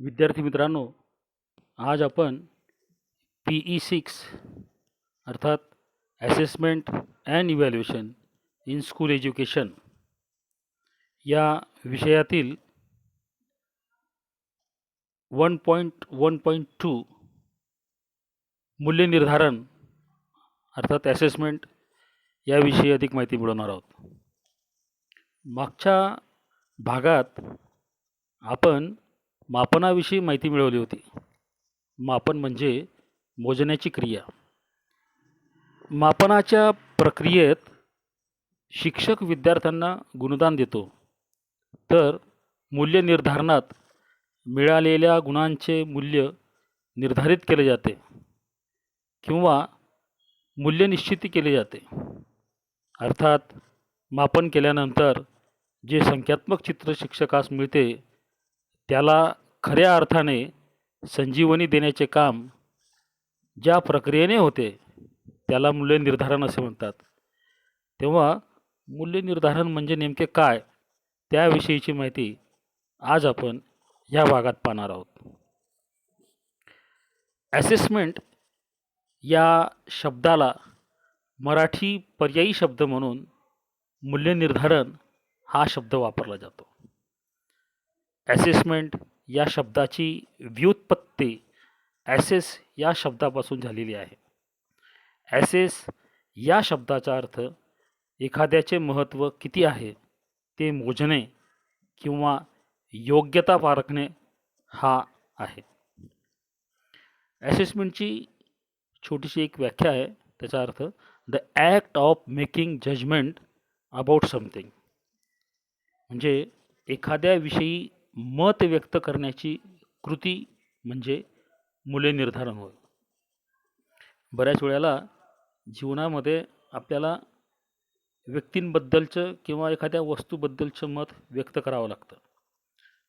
विद्यार्थी मित्रांनो, आज आपण PE6 अर्थात assessment and evaluation in school education या विषयातील 1.1.2 मूल्यनिर्धारण अर्थात असेसमेंट याविषयी अधिक माहिती मिळवणार आहोत. मागच्या भागात आपण मापनाविषयी माहिती मिळवली होती. मापन म्हणजे मोजण्याची क्रिया. मापनाच्या प्रक्रियेत शिक्षक विद्यार्थ्यांना गुणदान देतो, तर मूल्य निर्धारणात मिळालेल्या गुणांचे मूल्य निर्धारित केले जाते किंवा मूल्य निश्चिती केले जाते. अर्थात मापन केल्यानंतर जे संख्यात्मक चित्र शिक्षकास मिळते त्याला खऱ्या अर्थाने संजीवनी देण्याचे काम ज्या प्रक्रियेने होते त्याला मूल्य निर्धारण असे म्हणतात. तेव्हा मूल्य निर्धारण म्हणजे नेमके काय, त्याविषयीची माहिती आज आपण या भागात पाहणार आहोत. असेसमेंट या शब्दाला मराठी पर्यायी शब्द म्हणून मूल्य निर्धारण हा शब्द वापरला जातो. असेसमेंट या शब्दाची व्युत्पत्ती ॲसेस या शब्दापासून झालेली आहे. ॲसेस या शब्दाचा अर्थ एखाद्याचे महत्त्व किती आहे ते मोजणे किंवा योग्यता पारखणे हा आहे. असेसमेंटची छोटीशी एक व्याख्या आहे. त्याचा अर्थ the act of making judgement about something, म्हणजे एखाद्याविषयी मत व्यक्त करण्याची कृती म्हणजे मूल्य निर्धारण होय. बऱ्याच वेळेला जीवनामध्ये आपल्याला व्यक्तींबद्दलचं किंवा एखाद्या वस्तूबद्दलचं मत व्यक्त करावं लागतं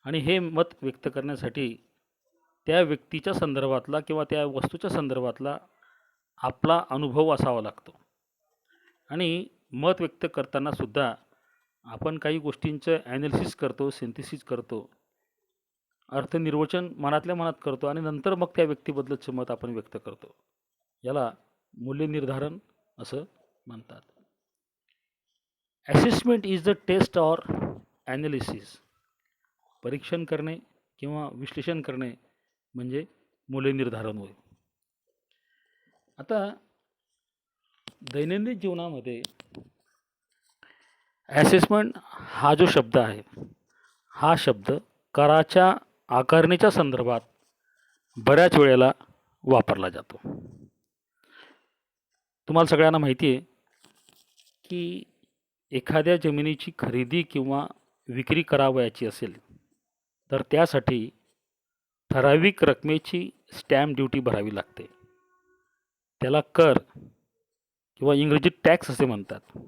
आणि हे मत व्यक्त करण्यासाठी त्या व्यक्तीच्या संदर्भातला किंवा त्या वस्तूच्या संदर्भातला आपला अनुभव असावा लागतो. आणि मत व्यक्त करताना सुद्धा आपण काही गोष्टींचं ॲनालिसिस करतो, सिंथेसिस करतो, अर्थनिर्वचन मनातल्या मनात करतो आणि नंतर मग त्या व्यक्तीबद्दलचं मत आपण व्यक्त करतो. याला मूल्य निर्धारण असं म्हणतात. Assessment is the test or analysis. परीक्षण करणे किंवा विश्लेषण करणे म्हणजे मूल्य निर्धारण होय. आता दैनंदिन जीवनामध्ये असेसमेंट हा जो शब्द आहे हा शब्द कराच्या आकारणीच्या संदर्भात बऱ्याच वेळेला वापरला जातो. तुम्हाला सगळ्यांना माहिती आहे की एखाद्या जमिनीची खरेदी किंवा विक्री करावयाची असेल तर त्यासाठी ठराविक रकमेची स्टॅम्प ड्युटी भरावी लागते. त्याला कर किंवा इंग्रजीत टॅक्स असे म्हणतात.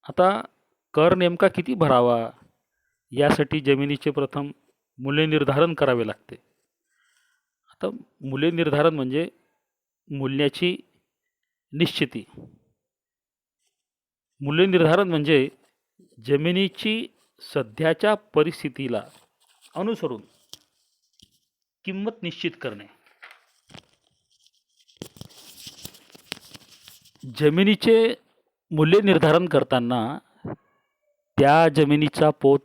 आता कर नेमका किती भरावा यासाठी जमिनीचे प्रथम मूल्य निर्धारण करावे लागते. आता मूल्य निर्धारण म्हणजे मूल्याची निश्चिती. मूल्य निर्धारण म्हणजे जमिनीची सध्याच्या परिस्थितीला अनुसरून किंमत निश्चित करणे. जमिनीचे मूल्य निर्धारण करताना त्या जमिनीचा पोत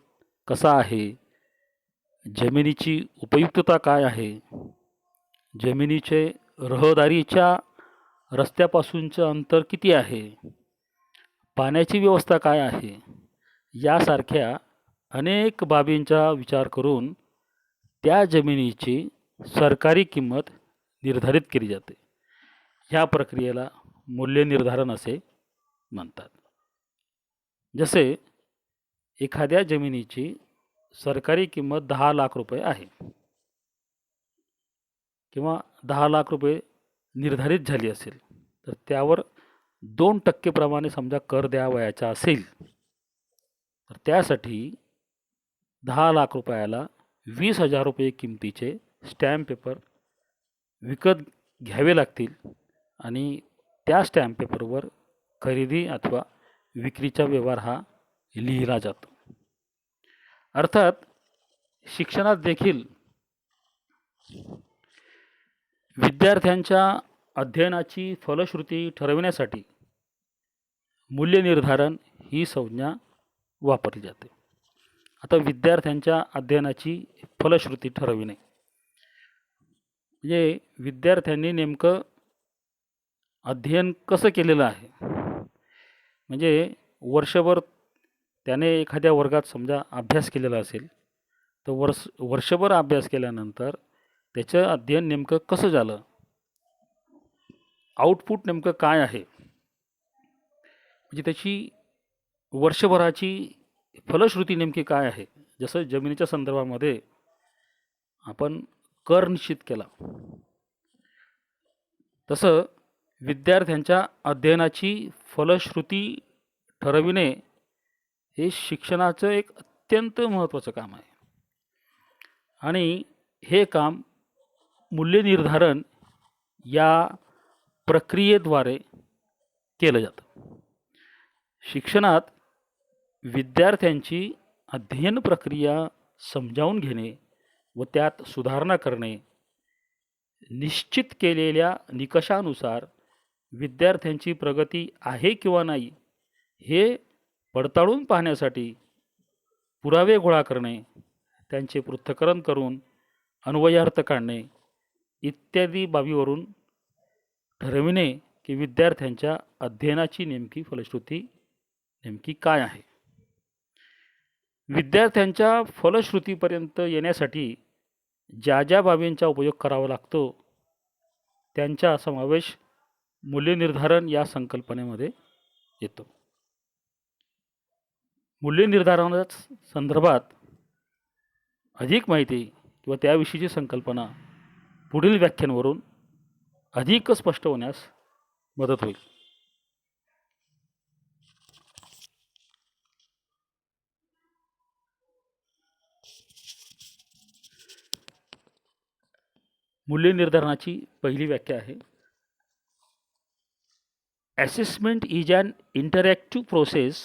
कसा आहे, जमिनीची उपयुक्तता काय आहे, जमिनीचे रहदारीच्या रस्त्यापासूनचं अंतर किती आहे, पाण्याची व्यवस्था काय आहे, यासारख्या अनेक बाबींचा विचार करून त्या जमिनीची सरकारी किंमत निर्धारित केली जाते. ह्या प्रक्रियेला मूल्य निर्धारण असे म्हणतात. जसे एखाद्या जमिनीची सरकारी किंमत 10 लाख रुपये आहे किंवा 10 लाख रुपये निर्धारित झाली असेल तर त्यावर 2% प्रमाणे समजा कर द्यावयाचा असेल तर त्यासाठी 10 लाख रुपयाला 20,000 रुपये किमतीचे स्टॅम्प पेपर विकत घ्यावे लागतील आणि त्या स्टॅम्प पेपरवर खरेदी अथवा विक्रीचा व्यवहार हा लिहिला जातो. अर्थात शिक्षणात देखील विद्यार्थ्यांच्या अध्ययनाची फलश्रुती ठरविण्यासाठी मूल्यनिर्धारण ही संज्ञा वापरली जाते. आता विद्यार्थ्यांच्या अध्ययनाची फलश्रुती ठरविणे म्हणजे विद्यार्थ्यांनी नेमकं अध्ययन कसं केलेलं आहे. म्हणजे वर्षभर त्याने एखाद्या वर्गात समजा अभ्यास केलेला असेल, तर वर्षभर अभ्यास केल्यानंतर त्याचं अध्ययन नेमकं कसं झालं, आउटपुट नेमकं काय आहे, म्हणजे त्याची वर्षभराची फलश्रुती नेमकी काय आहे. जसं जमिनीच्या संदर्भामध्ये आपण कर निश्चित केला, तसं विद्यार्थ्यांच्या अध्ययनाची फलश्रुती ठरविणे हे शिक्षणाचं एक अत्यंत महत्त्वाचं काम आहे. आणि हे काम मूल्यनिर्धारण या प्रक्रियेद्वारे केलं जातं. शिक्षणात विद्यार्थ्यांची अध्ययन प्रक्रिया समजावून घेणे व त्यात सुधारणा करणे, निश्चित केलेल्या निकषानुसार विद्यार्थ्यांची प्रगती आहे किंवा नाही हे पडताळून पाहण्यासाठी पुरावे गोळा करणे, त्यांचे पृथक्करण करून अन्वयार्थ काढणे इत्यादी बाबीवरून ठरविणे की विद्यार्थ्यांच्या अध्ययनाची नेमकी फलश्रुती नेमकी काय आहे. विद्यार्थ्यांच्या फलश्रुतीपर्यंत येण्यासाठी ज्या ज्या बाबींचा उपयोग करावा लागतो त्यांचा समावेश मूल्यनिर्धारण या संकल्पनेमध्ये येतो. मूल्यनिर्धारणाच्या संदर्भात अधिक माहिती किंवा त्याविषयीची संकल्पना पुढील व्याख्यानावरून अधिक स्पष्ट होण्यास मदत होईल. मूल्यनिर्धारणाची पहिली व्याख्या आहे. Assessment is an interactive process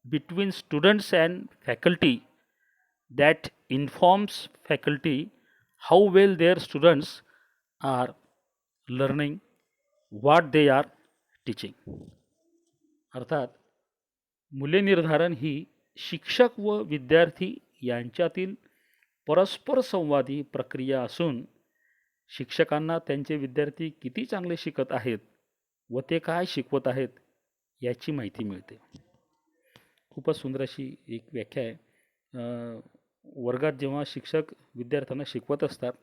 between students and faculty that informs faculty how well their students are learning what they are teaching. अर्थात मूल्यनिर्धारण ही शिक्षक व विद्यार्थी यांच्यातील परस्पर संवादी प्रक्रिया असून शिक्षकांना त्यांचे विद्यार्थी किती चांगले शिकत आहेत व ते काय शिकवत आहेत याची माहिती मिळते. खूपच सुंदर अशी एक व्याख्या आहे. वर्गात जेव्हा शिक्षक विद्यार्थ्यांना शिकवत असतात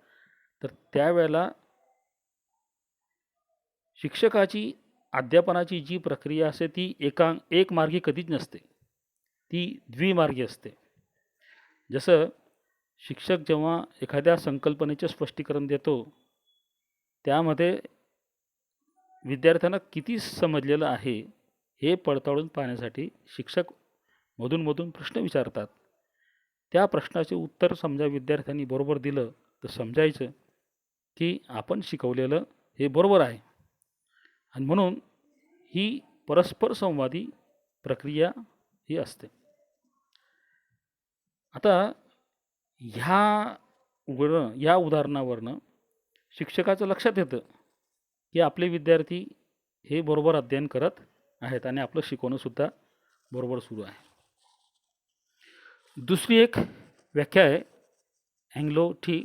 तर त्यावेळेला शिक्षकाची अध्यापनाची जी प्रक्रिया असते ती एक मार्गी कधीच नसते, ती द्विमार्गी असते. जसं शिक्षक जेव्हा एखाद्या संकल्पनेचे स्पष्टीकरण देतो त्यामध्ये विद्यार्थ्यांना किती समजलेलं आहे हे पडताळून पाहण्यासाठी शिक्षक मधून प्रश्न विचारतात. त्या प्रश्नाचे उत्तर समजा विद्यार्थ्यांनी बरोबर दिलं तर समजायचं की आपण शिकवलेलं हे बरोबर आहे. आणि म्हणून ही परस्पर संवादी प्रक्रिया ही असते. आता या उदाहरणावरनं शिक्षकाचं लक्षात येतं की आपले विद्यार्थी हे बरोबर अध्ययन करत आहेत आणि आपलं शिकवणंसुद्धा बरोबर सुरू आहे. दुसरी एक व्याख्या आहे अँग्लो टी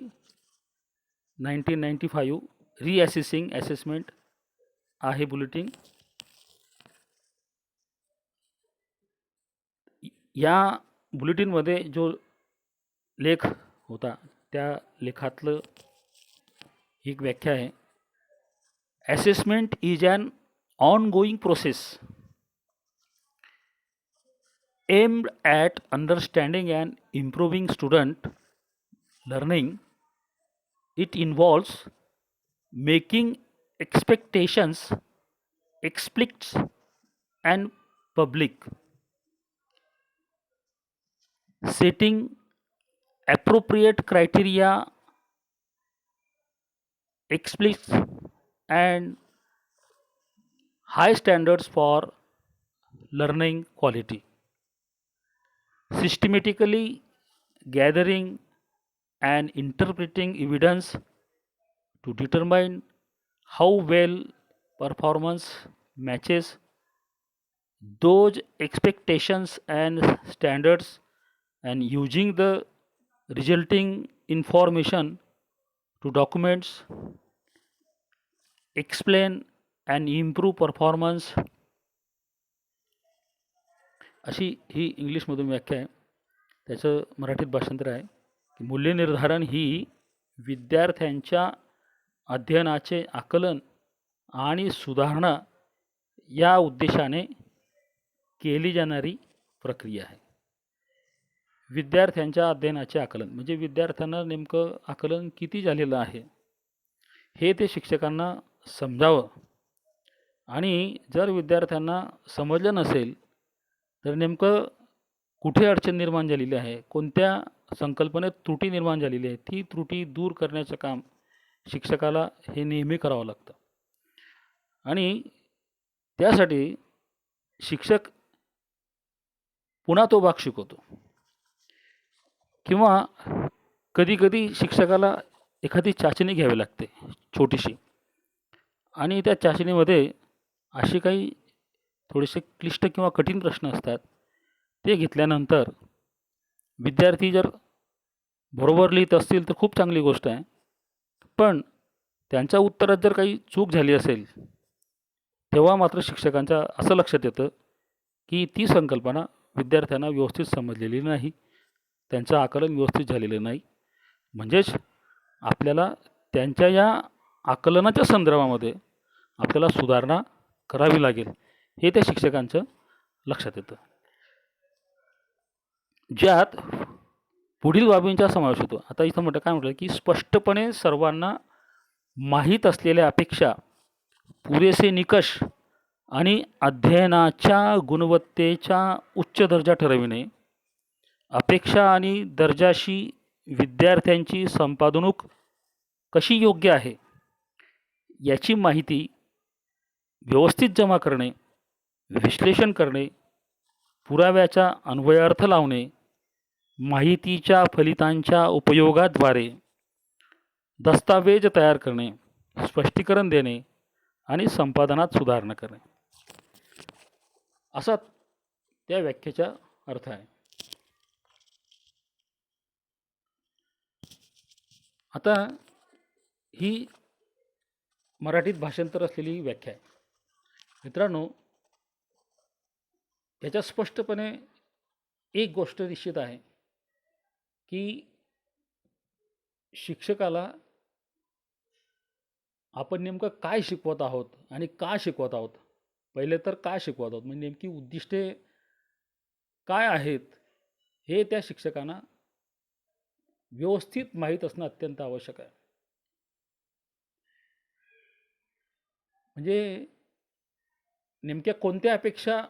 1995 रिअसेसिंग असेसमेंट आहे बुलेटिन. या बुलेटिनमध्ये जो लेख होता त्या लेखातलं एक व्याख्या आहे. Assessment is an ongoing process aimed at understanding and improving student learning. It involves making expectations explicit and public, setting appropriate criteria explicit and high standards for learning quality, systematically gathering and interpreting evidence to determine how well performance matches those expectations and standards, and using the resulting information to documents, explain and improve performance. अशी ही इंग्लिशमधून व्याख्या आहे. त्याचं मराठीत भाषांतर आहे की मूल्यनिर्धारण ही विद्यार्थ्यांच्या अध्ययनाचे आकलन आणि सुधारणा या उद्देशाने केली जाणारी प्रक्रिया आहे. विद्यार्थ्यांच्या अध्ययनाचे आकलन म्हणजे विद्यार्थ्यांना नेमकं आकलन किती झालेलं आहे हे ते शिक्षकांना समजावं, आणि जर विद्यार्थ्यांना समजलं नसेल तर नेमकं कुठे अडचण निर्माण झालेली आहे, कोणत्या संकल्पनेत त्रुटी निर्माण झालेली आहे, ती त्रुटी दूर करण्याचं काम शिक्षकाला हे नेहमी करावं लागतं. आणि त्यासाठी शिक्षक पुन्हा तो भाग शिकवतो, किंवा कधीकधी शिक्षकाला एखादी चाचणी घ्यावी लागते छोटीशी, आणि त्या चाचणीमध्ये अशी काही थोडेसे क्लिष्ट किंवा कठीण प्रश्न असतात. ते घेतल्यानंतर विद्यार्थी जर बरोबर लिहित असतील तर खूप चांगली गोष्ट आहे, पण त्यांच्या उत्तरात जर काही चूक झाली असेल तेव्हा मात्र शिक्षकांच्या असं लक्षात येतं की ती संकल्पना विद्यार्थ्यांना व्यवस्थित समजलेली नाही, त्यांचं आकलन व्यवस्थित झालेलं नाही. म्हणजेच आपल्याला त्यांच्या या आकलनाच्या संदर्भामध्ये आपल्याला सुधारणा करावी लागेल, हे त्या शिक्षकांचं लक्षात येतं. ज्यात पुढील बाबींचा समावेश होतो. आता इथं काय म्हटलं की स्पष्टपणे सर्वांना माहीत असलेल्या अपेक्षा, पुरेसे निकष आणि अध्ययनाच्या गुणवत्तेचा उच्च दर्जा ठरविणे, अपेक्षा आणि दर्जाशी विद्यार्थ्यांची संपादनूक कशी योग्य आहे याची माहिती व्यवस्थित जमा करणे, विश्लेषण करणे, पुराव्याचा अन्वयार्थ लावणे, माहितीच्या फलितांच्या उपयोगाद्वारे दस्तावेज तयार करणे, स्पष्टीकरण देणे आणि संपादनात सुधारणा करणे, असा त्या व्याख्येचा अर्थ आहे. आता ही मराठीत भाषांतर असलेली व्याख्या आहे. मित्रांनो, याच्यात स्पष्टपणे एक गोष्ट निश्चित आहे की शिक्षकाला आपण नेमकं काय शिकवत आहोत आणि का शिकवत आहोत, पहिले तर का शिकवत आहोत म्हणजे नेमकी उद्दिष्टे काय आहेत हे त्या शिक्षकांना व्यवस्थित माहीत असणं अत्यंत आवश्यक आहे. म्हणजे नेमक्या कोणत्या अपेक्षा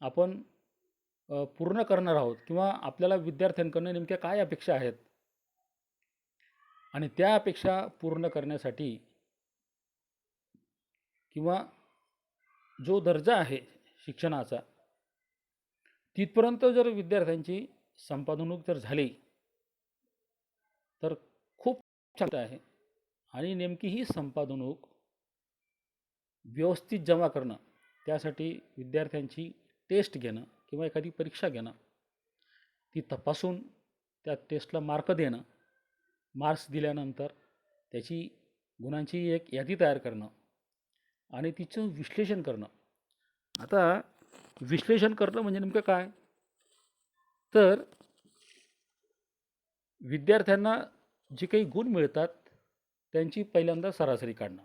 आपण पूर्ण करणार आहोत, किंवा आपल्याला विद्यार्थ्यांकडून नेमक्या काय अपेक्षा आहेत, आणि त्या अपेक्षा पूर्ण करण्यासाठी किंवा जो दर्जा आहे शिक्षणाचा तिथपर्यंत जर विद्यार्थ्यांची संपादनूक जर झाली तर खूप छान आहे. आणि नेमकी ही संपादनूक व्यवस्थित जमा करणं, त्यासाठी विद्यार्थ्यांची टेस्ट घेणं किंवा एखादी परीक्षा घेणं, ती तपासून त्या टेस्टला मार्क देणं, मार्क्स दिल्यानंतर त्याची गुणांची एक यादी तयार करणं आणि तिचं विश्लेषण करणं. आता विश्लेषण करणं म्हणजे नेमकं काय, तर विद्यार्थ्यांना जे काही गुण मिळतात त्यांची पहिल्यांदा सरासरी काढणं,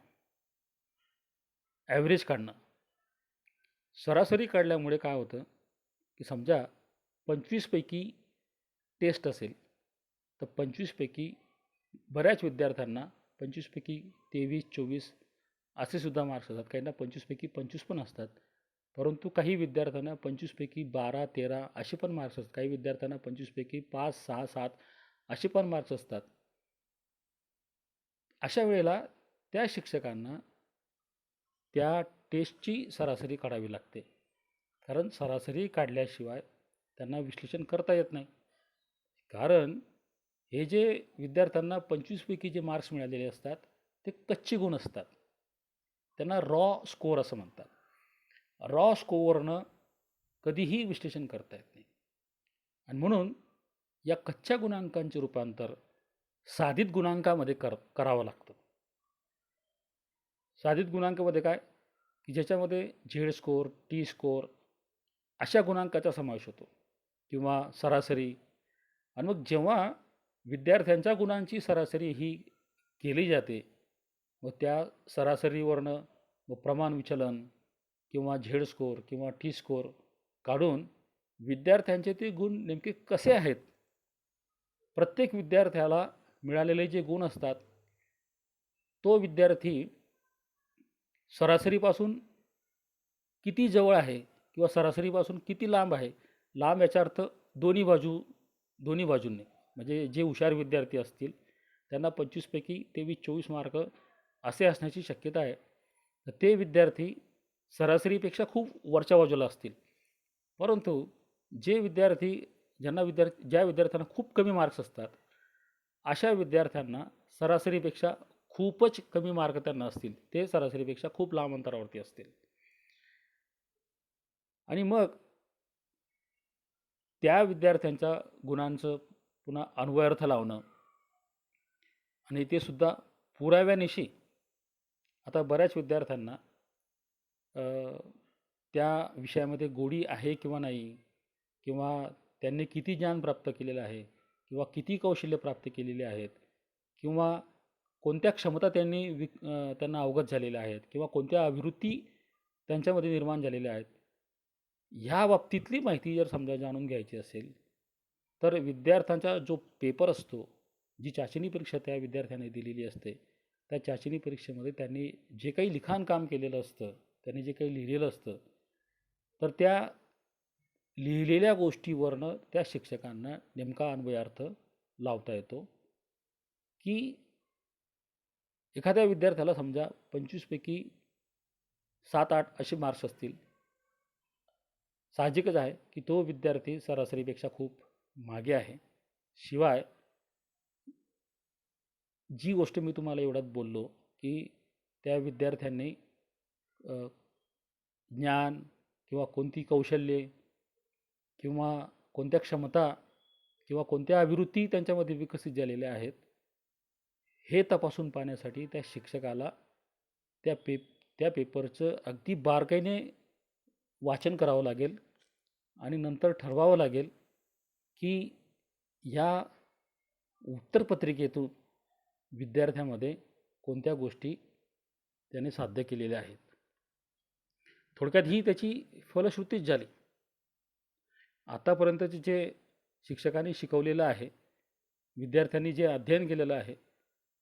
ॲव्हरेज काढणं. सरासरी काढल्यामुळे काय होतं की समजा 25 पैकी टेस्ट असेल तर 25 पैकी बऱ्याच विद्यार्थ्यांना 25 पैकी 23-24 असे सुद्धा मार्क्स असतात, काहींना 25 पैकी 25 पण असतात, परंतु काही विद्यार्थ्यांना 25 पैकी 12-13 असे पण मार्क्स असतात, काही विद्यार्थ्यांना 25 पैकी 5-6-7 असे पण मार्क्स असतात. अशा वेळेला त्या शिक्षकांना त्या टेस्टची सरासरी काढावी लागते, कारण सरासरी काढल्याशिवाय त्यांना विश्लेषण करता येत नाही. कारण हे जे विद्यार्थ्यांना 25 पैकी जे मार्क्स मिळालेले असतात ते कच्चे गुण असतात. त्यांना रॉ स्कोअर असं म्हणतात. रॉ स्कोअरनं कधीही विश्लेषण करता येत नाही. आणि म्हणून या कच्च्या गुणांकांचे रूपांतर साधित गुणांकामध्ये करावं लागतं. साधित गुणांकामध्ये काय, की ज्याच्यामध्ये झेड स्कोअर, टी स्कोअर अशा गुणांकाचा समावेश होतो किंवा सरासरी. आणि मग जेव्हा विद्यार्थ्यांच्या गुणांची सरासरी ही केली जाते, व त्या सरासरीवरनं व प्रमाण विचलन किंवा झेड स्कोअर किंवा टी स्कोअर काढून विद्यार्थ्यांचे ते गुण नेमके कसे आहेत, प्रत्येक विद्यार्थ्याला मिळालेले जे गुण असतात, तो विद्यार्थी सरासरीपासून किती जवळ आहे किंवा सरासरीपासून किती लांब आहे. लांब याचा अर्थ दोन्ही बाजूंनी. म्हणजे जे हुशार विद्यार्थी असतील त्यांना 25 पैकी 23-24 मार्क असे असण्याची शक्यता आहे. तर ते विद्यार्थी सरासरीपेक्षा खूप वरच्या बाजूला असतील. परंतु जे विद्यार्थी ज्या विद्यार्थ्यांना खूप कमी मार्क्स असतात, अशा विद्यार्थ्यांना सरासरीपेक्षा खूपच कमी मार्क त्यांना असतील. ते सरासरीपेक्षा खूप लांब अंतरावरती असतील. आणि मग त्या विद्यार्थ्यांच्या गुणांचं पुन्हा अन्वयार्थ लावणं आणि ते सुद्धा पुराव्यानिशी. आता बऱ्याच विद्यार्थ्यांना त्या विषयामध्ये गोडी आहे किंवा नाही, किंवा त्यांनी किती ज्ञान प्राप्त केलेलं आहे, किंवा किती कौशल्य प्राप्त केलेली आहेत, किंवा कोणत्या क्षमता त्यांना अवगत झालेल्या आहेत, किंवा कोणत्या अभिवृत्ती त्यांच्यामध्ये निर्माण झालेल्या आहेत, ह्या बाबतीतली माहिती जर समजा जाणून घ्यायची असेल, तर विद्यार्थ्यांचा जो पेपर असतो, जी चाचणी परीक्षा त्या विद्यार्थ्याने दिलेली असते, त्या चाचणी परीक्षेमध्ये त्यांनी जे काही लिखाण काम केलेलं असतं, त्यांनी जे काही लिहिलेलं असतं, तर त्या लिहिलेल्या गोष्टीवरनं त्या शिक्षकांना नेमका अन्वयार्थ लावता येतो. की एखाद्या विद्यार्थ्याला समजा 25 पैकी 7-8 असे मार्क्स असतील, साहजिकच आहे की तो विद्यार्थी सरासरीपेक्षा खूप मागे आहे. शिवाय जी गोष्ट मी तुम्हाला एवढ्यात बोललो, की त्या विद्यार्थ्यांनी ज्ञान किंवा कोणती कौशल्ये किंवा कोणत्या क्षमता किंवा कोणत्या अभिवृत्ती त्यांच्यामध्ये विकसित झालेल्या आहेत, हे तपासून पाहण्यासाठी त्या शिक्षकाला त्या पेपरचं अगदी बारकाईने वाचन करावं लागेल आणि नंतर ठरवावं लागेल की या उत्तरपत्रिकेतून विद्यार्थ्यामध्ये कोणत्या गोष्टी त्याने साध्य केलेल्या आहेत. थोडक्यात ही त्याची फलश्रुतीच झाली. आतापर्यंतचे जे शिक्षकांनी शिकवलेलं आहे, विद्यार्थ्यांनी जे अध्ययन केलेलं आहे,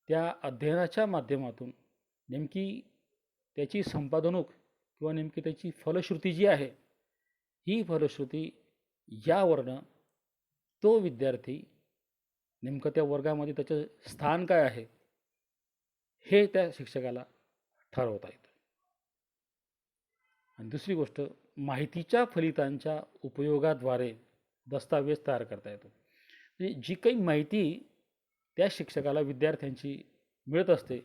त्या अध्ययनाच्या माध्यमातून नेमकी त्याची संपादनूक किंवा नेमकी त्याची फलश्रुती जी आहे, ही फलश्रुती यावरनं तो विद्यार्थी नेमकं त्या वर्गामध्ये त्याचं स्थान काय आहे, हे त्या शिक्षकाला ठरवता येतं. आणि दुसरी गोष्ट, माहितीच्या फलितांच्या उपयोगाद्वारे दस्तावेज तयार करता येतो. म्हणजे जी काही माहिती त्या शिक्षकाला विद्यार्थ्यांची मिळत असते,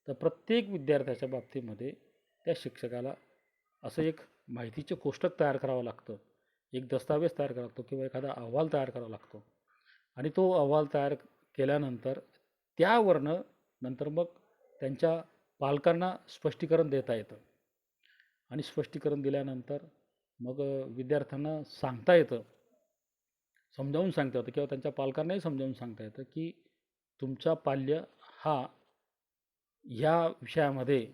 तर प्रत्येक विद्यार्थ्याच्या बाबतीमध्ये त्या शिक्षकाला असं एक माहितीचं कोष्टक तयार करावं लागतं, एक दस्तावेज तयार करावा लागतो किंवा एखादा अहवाल तयार करावा लागतो. आणि तो अहवाल तयार केल्यानंतर त्यावरनं नंतर मग त्यांच्या पालकांना स्पष्टीकरण देता येतं. आणि स्पष्टीकरण दिल्यानंतर मग विद्यार्थ्यांना सांगता येतं, समजावून सांगता येतं, किंवा त्यांच्या पालकांनाही समजावून सांगता येतं की तुमचा पाल्य हा ह्या विषयामध्ये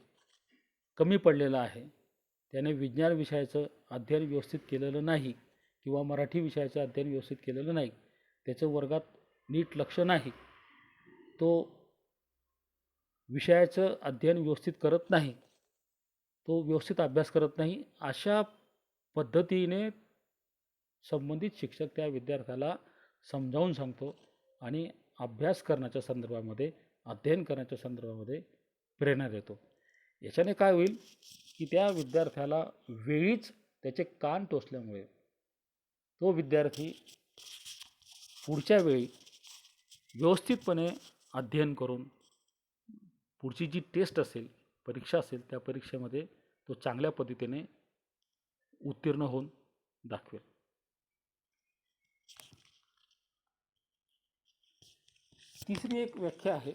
कमी पडलेला आहे, त्याने विज्ञान विषयाचं अध्ययन व्यवस्थित केलेलं नाही किंवा मराठी विषयाचं अध्ययन व्यवस्थित केलेलं नाही, त्याचं वर्गात नीट लक्ष नाही, तो विषयाचं अध्ययन व्यवस्थित करत नाही, तो व्यवस्थित अभ्यास करत नाही, अशा पद्धतीने संबंधित शिक्षक त्या विद्यार्थ्याला समजावून सांगतो आणि अभ्यास करण्याच्या संदर्भामध्ये, अध्ययन करण्याच्या संदर्भामध्ये प्रेरणा देतो. याच्याने काय होईल की त्या विद्यार्थ्याला वेळीच त्याचे कान टोचल्यामुळे तो विद्यार्थी पुढच्या वेळी व्यवस्थितपणे अध्ययन करून पुढची जी टेस्ट असेल, परीक्षा असेल, त्या परीक्षेमध्ये तो चांगल्या पद्धतीने उत्तीर्ण होऊन दाखवेल. तिसरी एक व्याख्या आहे,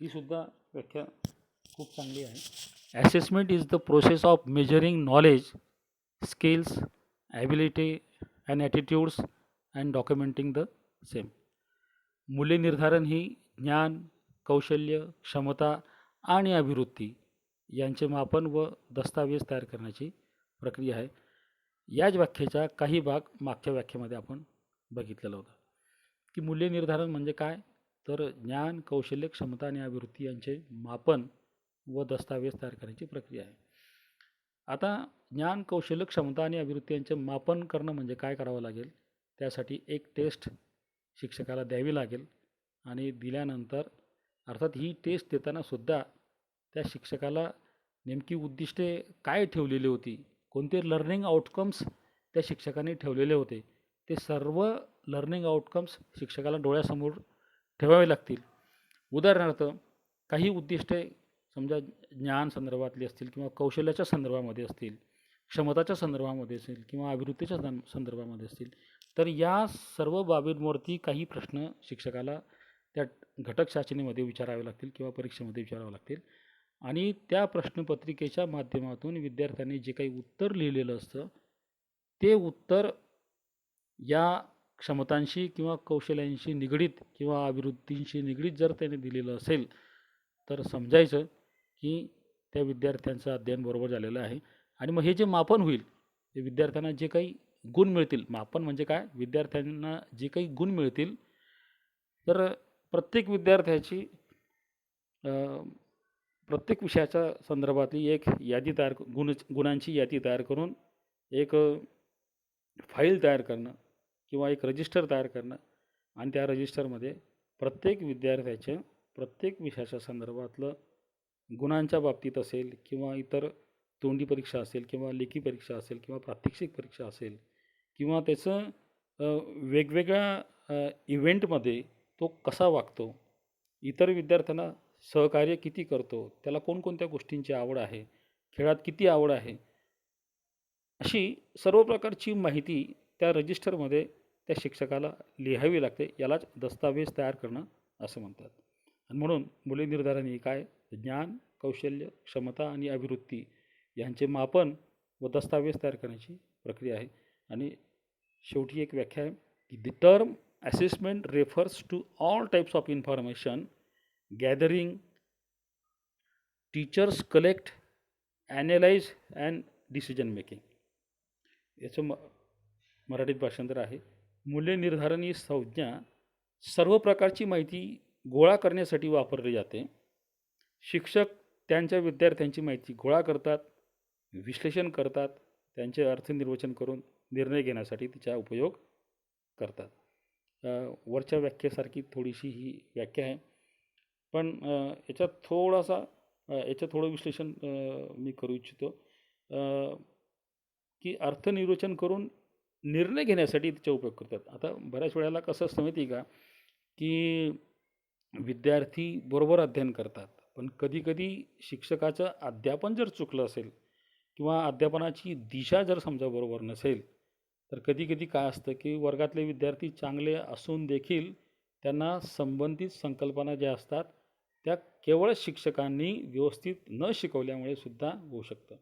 ही सुद्धा व्याख्या खूप चांगली आहे. Assessment is the process of measuring knowledge, skills, ability and attitudes and documenting the same. मूल्य निर्धारण ही ज्ञान, कौशल्य, क्षमता आणि अभिवृत्ती यांचे मापन व दस्तावेज तयार करण्याची प्रक्रिया आहे. याच व्याख्येचा काही भाग मागच्या व्याख्येमध्ये आपण बघितलेला होता की मूल्य निर्धारण म्हणजे काय, तर ज्ञान, कौशल्य, क्षमता आणि अभिवृत्ती यांचे मापन व दस्तावेज तयार करण्याची प्रक्रिया आहे. आता ज्ञान, कौशल्य, क्षमता आणि अभिवृत्ती यांचे मापन करणं म्हणजे काय करावं लागेल, त्यासाठी एक टेस्ट शिक्षकाला द्यावी लागेल आणि दिल्यानंतर अर्थात ही टेस्ट देताना सुद्धा त्या शिक्षकाला नेमकी उद्दिष्टे काय ठेवलेली होती, कोणते लर्निंग आउटकम्स त्या शिक्षकाने ठेवलेले होते, ते सर्व लर्निंग आउटकम्स शिक्षकाला डोळ्यासमोर ठेवावे लागतील. उदाहरणार्थ काही उद्दिष्टे समजा ज्ञान संदर्भातली असतील किंवा कौशल्याच्या संदर्भामध्ये असतील, क्षमताच्या संदर्भामध्ये असेल किंवा अभिवृत्तीच्या संदर्भामध्ये असतील, तर या सर्व बाबींवरती काही प्रश्न शिक्षकाला त्या घटक चाचणीमध्ये विचारावे लागतील किंवा परीक्षेमध्ये विचारावे लागतील आणि त्या प्रश्नपत्रिकेच्या माध्यमातून विद्यार्थ्यांनी जे काही उत्तर लिहिलेलं असतं ते उत्तर या क्षमतांशी किंवा कौशल्यांशी निगडीत किंवा अभिवृत्तींशी निगडीत जर त्याने दिलेलं असेल तर समजायचं की त्या विद्यार्थ्यांचं अध्ययन बरोबर झालेलं आहे. आणि मग हे जे मापन होईल, ते विद्यार्थ्यांना जे काही गुण मिळतील, मापन म्हणजे काय, विद्यार्थ्यांना जे काही गुण मिळतील, तर प्रत्येक विद्यार्थ्याची प्रत्येक विषयाच्या संदर्भातली एक यादी तयार, गुणांची यादी तयार करून एक फाईल तयार करणं किंवा एक रजिस्टर तयार करणं आणि त्या रजिस्टरमध्ये प्रत्येक विद्यार्थ्याच्या प्रत्येक विषयाच्या संदर्भातलं गुणांच्या बाबतीत असेल किंवा इतर तोंडी परीक्षा असेल किंवा लेखी परीक्षा असेल किंवा प्रात्यक्षिक परीक्षा असेल किंवा त्याचं वेगवेगळ्या इव्हेंटमध्ये तो कसा वागतो, इतर विद्यार्थ्यांना सहकार्य किती करतो, त्याला कोणकोणत्या गोष्टींची आवड आहे, खेळात किती आवड आहे, अशी सर्व प्रकारची माहिती त्या रजिस्टरमध्ये त्या शिक्षकाला लिहावी लागते. यालाच दस्तावेज तयार करणं असं म्हणतात. आणि म्हणून मूल्य निर्धारण ही काय, ज्ञान, कौशल्य, क्षमता आणि अभिवृत्ती यांचे मापन व दस्तावेज तयार करण्याची प्रक्रिया आहे. आणि शेवटी एक व्याख्या आहे की the term assessment refers to all types of information gathering teachers collect, analyse and decision making. याचं मराठीत भाषांतर आहे. मूल्य निर्धारण ही संज्ञा सर्व प्रकारची माहिती गोळा करण्यासाठी वापरली जाते. शिक्षक त्यांच्या विद्यार्थ्यांची माहिती गोळा करतात, विश्लेषण करतात, त्यांचे अर्थनिर्वचन करून निर्णय घेण्यासाठी तिचा उपयोग करतात. वरच्या व्याख्येसारखी थोडीशी ही व्याख्या आहे, पण याच्यात थोडं विश्लेषण मी करू इच्छितो की अर्थनिर्वचन करून निर्णय घेण्यासाठी तिचा उपयोग करतात. आता बऱ्याच वेळेला कसं असतं माहिती आहे का, की विद्यार्थी बरोबर अध्ययन करतात, पण कधीकधी शिक्षकाचं अध्यापन जर चुकलं असेल किंवा अध्यापनाची दिशा जर समजा बरोबर नसेल, तर कधीकधी काय असतं की वर्गातले विद्यार्थी चांगले असून देखील त्यांना संबंधित संकल्पना ज्या असतात त्या केवळ शिक्षकांनी व्यवस्थित न शिकवल्यामुळे सुद्धा होऊ शकतं.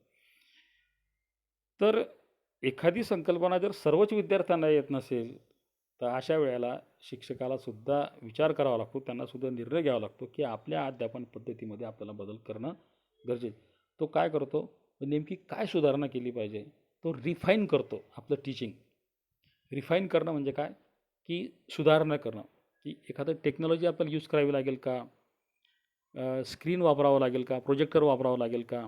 तर एखादी संकल्पना जर सर्वच विद्यार्थ्यांना येत नसेल तर अशा वेळेला शिक्षकाला सुद्धा विचार करावा लागतो, त्यांना सुद्धा निर्णय घ्यावा लागतो की आपल्या अध्यापन पद्धतीमध्ये आपल्याला बदल करणं गरजेचं. तो काय करतो, नेमकी काय सुधारणा केली पाहिजे, तो रिफाईन करतो आपलं टीचिंग. रिफाईन करणं म्हणजे काय, की सुधारणा करणं, की एखादं टेक्नॉलॉजी आपल्याला यूज करावी लागेल का, स्क्रीन वापरावं लागेल का, प्रोजेक्टर वापरावं लागेल का,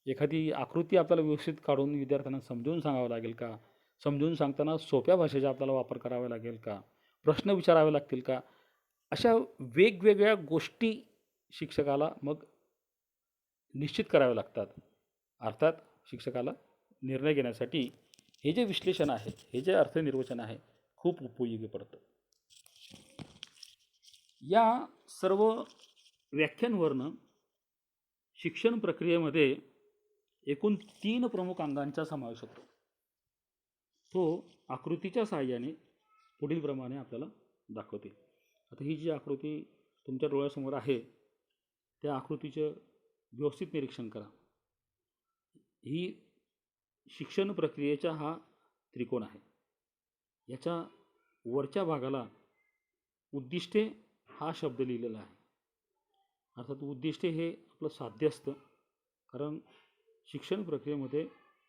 एखादी आकृती आपल्याला व्यवस्थित काढून विद्यार्थ्यांना समजून सांगावं लागेल का, समजून सांगताना सोप्या भाषेचा आपल्याला वापर करावा लागेल का, प्रश्न विचारावे लागतील का, अशा वेगवेगळ्या गोष्टी शिक्षकाला मग निश्चित कराव्या लागतात. अर्थात शिक्षकाला निर्णय घेण्यासाठी हे जे विश्लेषण आहे, हे जे अर्थनिर्वचन आहे, खूप उपयोगी पडतं. या सर्व व्याख्यांवरनं शिक्षण प्रक्रियेमध्ये एकूण 3 प्रमुख अंगांचा समावेश होतो. तो आकृतीच्या सहाय्याने पुढील प्रमाणे आपल्याला दाखवते. आता ही जी आकृती तुमच्या डोळ्यासमोर आहे त्या आकृतीचं व्यवस्थित निरीक्षण करा. ही शिक्षण प्रक्रियेचा हा त्रिकोण आहे. याच्या वरच्या भागाला उद्दिष्टे हा शब्द लिहिलेला आहे. अर्थात उद्दिष्टे हे आपलं साध्य असतं, कारण शिक्षण प्रक्रियेमध्ये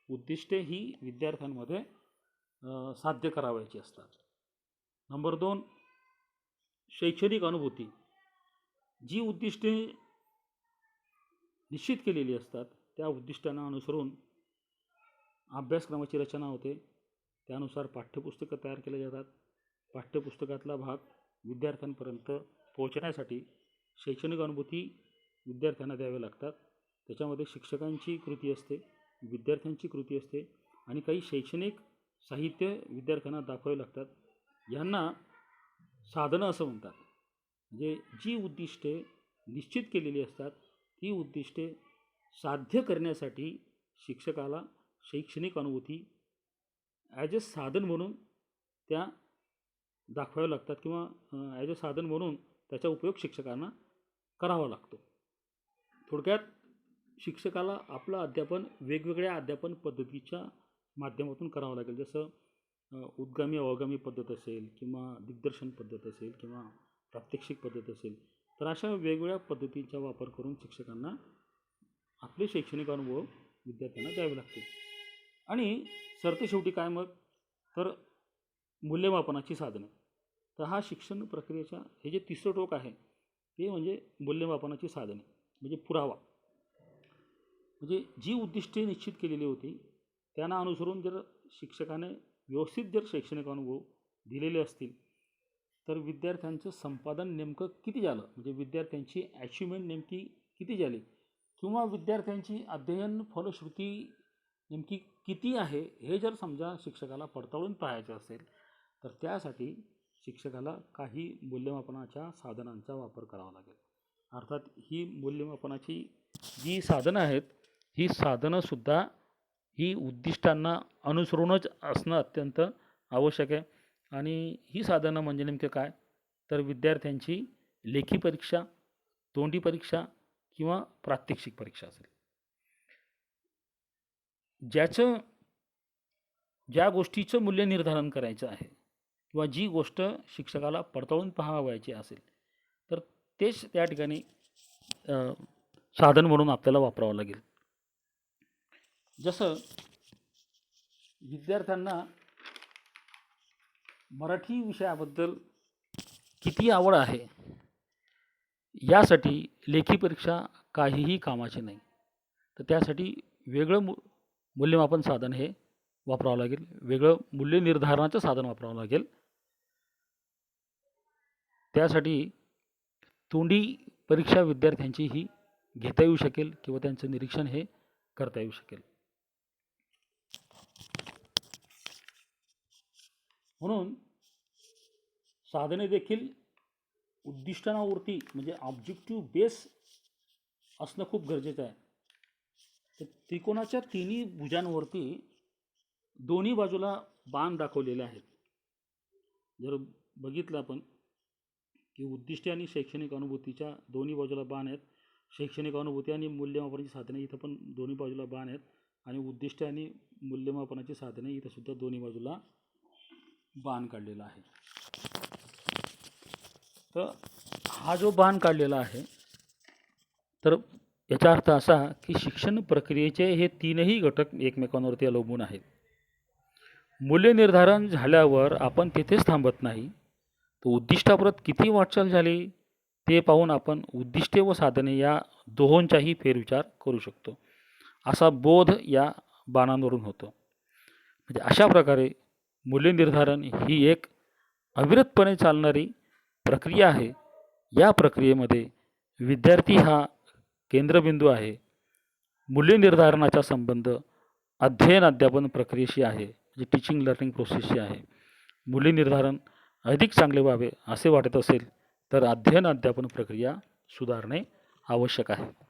उद्दिष्टे ही विद्यार्थ्यांमध्ये साध्य करावयाची असतात. नंबर 2, शैक्षणिक अनुभूती. जी उद्दिष्टे निश्चित केलेली असतात त्या उद्दिष्टांना अनुसरून अभ्यासक्रमाची रचना होते. त्यानुसार पाठ्यपुस्तकं तयार केले जातात. पाठ्यपुस्तकातला भाग विद्यार्थ्यांपर्यंत पोहोचण्यासाठी शैक्षणिक अनुभूती विद्यार्थ्यांना द्यावे लागतात. त्याच्यामध्ये शिक्षकांची कृती असते, विद्यार्थ्यांची कृती असते आणि काही शैक्षणिक साहित्य विद्यार्थ्यांना दाखवावे लागतात. यांना साधनं असं म्हणतात. म्हणजे जी उद्दिष्टे निश्चित केलेली असतात ती उद्दिष्टे साध्य करण्यासाठी शिक्षकाला शैक्षणिक अनुभूती ॲज अ साधन म्हणून त्या दाखवाव्या लागतात किंवा ॲज अ साधन म्हणून त्याचा उपयोग शिक्षकांना करावा लागतो. थोडक्यात शिक्षकाला आपलं अध्यापन वेगवेगळ्या अध्यापन पद्धतीच्या माध्यमातून करावं लागेल. जसं उद्गामी अवगामी पद्धत असेल किंवा दिग्दर्शन पद्धत असेल किंवा प्रात्यक्षिक पद्धत असेल, तर अशा वेगवेगळ्या पद्धतींचा वापर करून शिक्षकांना आपले शैक्षणिक अनुभव विद्यार्थ्यांना द्यावे लागतील. आणि सरतेशेवटी काय मग तर मूल्यमापनाची साधने. तर हा शिक्षण प्रक्रियेचा हे जे तिसरं टोक आहे ते म्हणजे मूल्यमापनाची साधने म्हणजे पुरावा. म्हणजे जी उद्दिष्टे निश्चित केलेली होती त्यांना अनुसरून जर शिक्षकाने व्यवस्थित जर शैक्षणिक अनुभव दिलेले असतील तर विद्यार्थ्यांचं संपादन नेमकं किती झालं, म्हणजे विद्यार्थ्यांची अचिव्हमेंट नेमकी किती झाली किंवा विद्यार्थ्यांची अध्ययन फलश्रुती नेमकी किती आहे हे जर समजा शिक्षकाला पडताळून पाहायचं असेल तर त्यासाठी शिक्षकाला काही मूल्यमापनाच्या साधनांचा वापर करावा लागेल. अर्थात ही मूल्यमापनाची जी साधनं आहेत ही साधनंसुद्धा ही उद्दिष्टांना अनुसरूनच असणं अत्यंत आवश्यक आहे. आणि ही साधनं म्हणजे नेमके काय तर विद्यार्थ्यांची लेखी परीक्षा, तोंडी परीक्षा किंवा प्रात्यक्षिक परीक्षा असेल. ज्या गोष्टीचं मूल्य निर्धारण करायचं आहे किंवा जी गोष्ट शिक्षकाला पडताळून पाहावयाची असेल तर तेच त्या ठिकाणी साधन म्हणून आपल्याला वापरावं लागेल. जसं विद्यार्थ्यांना मराठी विषयाबद्दल किती आवड आहे यासाठी लेखी परीक्षा काहीही कामाची नाही. तर त्यासाठी वेगळं मूल्यमापन साधन हे वापरावं लागेल, वेगळं मूल्य निर्धारणाचं साधन वापरावं लागेल. त्यासाठी तोंडी परीक्षा विद्यार्थ्यांची ही घेता येऊ शकेल किंवा त्यांचं निरीक्षण हे करता येऊ शकेल. म्हणून साधने देखील उद्दिष्टांवरती म्हणजे ऑब्जेक्टिव्ह बेस असणं खूप गरजेचं आहे. तर त्रिकोणाच्या तिन्ही भुजांवरती दोन्ही बाजूला बाण दाखवलेले आहेत. जर बघितलं आपण की उद्दिष्टे आणि शैक्षणिक अनुभूतीच्या दोन्ही बाजूला बाण आहेत. शैक्षणिक अनुभूती आणि मूल्यमापनाची साधने इथं पण दोन्ही बाजूला बाण आहेत आणि उद्दिष्टे आणि मूल्यमापनाची साधने इथं सुद्धा दोन्ही बाजूला बाण काढलेला आहे. तर हा जो बाण काढलेला आहे तर याचा अर्थ असा की शिक्षण प्रक्रियेचे हे तीनही घटक एकमेकांवरती अवलंबून आहेत. मूल्य निर्धारण झाल्यावर आपण तेथेच थांबत नाही, तर उद्दिष्टाप्रत किती वाटचाल झाली ते पाहून आपण उद्दिष्टे व साधने या दोहोंचाही फेरविचार करू शकतो, असा बोध या बाणांवरून होतो. म्हणजे अशा प्रकारे मूल्य निर्धारण ही एक अविरतपणे चालणारी प्रक्रिया आहे. या प्रक्रियेमध्ये विद्यार्थी हा केंद्रबिंदू आहे. मूल्य निर्धारणाचा संबंध अध्ययन अध्यापन प्रक्रियेशी आहे, म्हणजे टीचिंग लर्निंग प्रोसेसशी आहे. मूल्य निर्धारण अधिक चांगले व्हावे असे वाटत असेल तर अध्ययन अध्यापन प्रक्रिया सुधारणे आवश्यक आहे.